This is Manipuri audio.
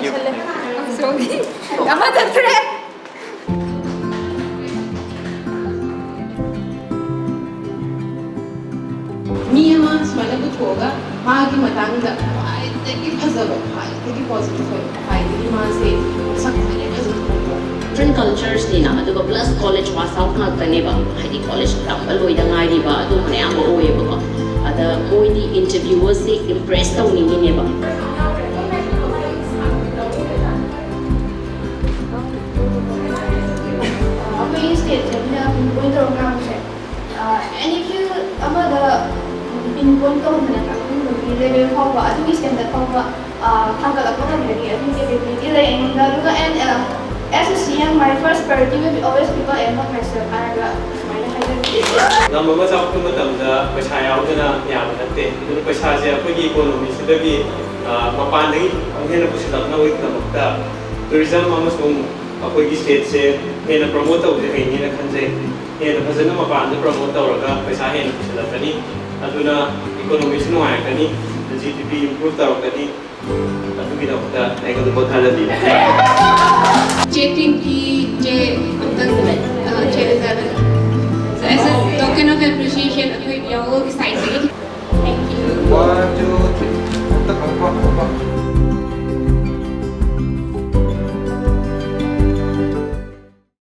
Sorry. Ama chatre. Miyama sumana putoga magi matanga khwaidagi phazaba khwaidagi positive hoy khwaidagi mase sakthane phazaba different cultures nina aduga plus college pass out ngakane ba haidi college tamba loida ngai ba adu mane am oye ba ada moidi interviewers se impress tawni ne ba Apa state dia pinpoint orang saya. And if you apa the pinpoint kau mana kamu level kau apa, itu standard kau apa, tanggal apa kan dari itu dia yang lalu kan and as a CM my first priority will be always people and not myself. Karena semuanya hanya Nama macam tu macam dah percaya aku na yang nanti itu percaya saya pergi ekonomi sedagi mapan lagi mungkin aku sudah nak ikut nama tourism mama semua aku pergi state se hendak promote aku jadi ini nak kan saya hendak pasal nama mapan tu promote aku raga percaya hendak aku sudah tadi itu na ekonomi semua yang tadi GDP improve tahu tadi tapi kita kita naik ke tempat hal tadi. Cheating की जे अंतर है चेहरे ज़्यादा. So as a token of appreciation, अभी यहाँ वो की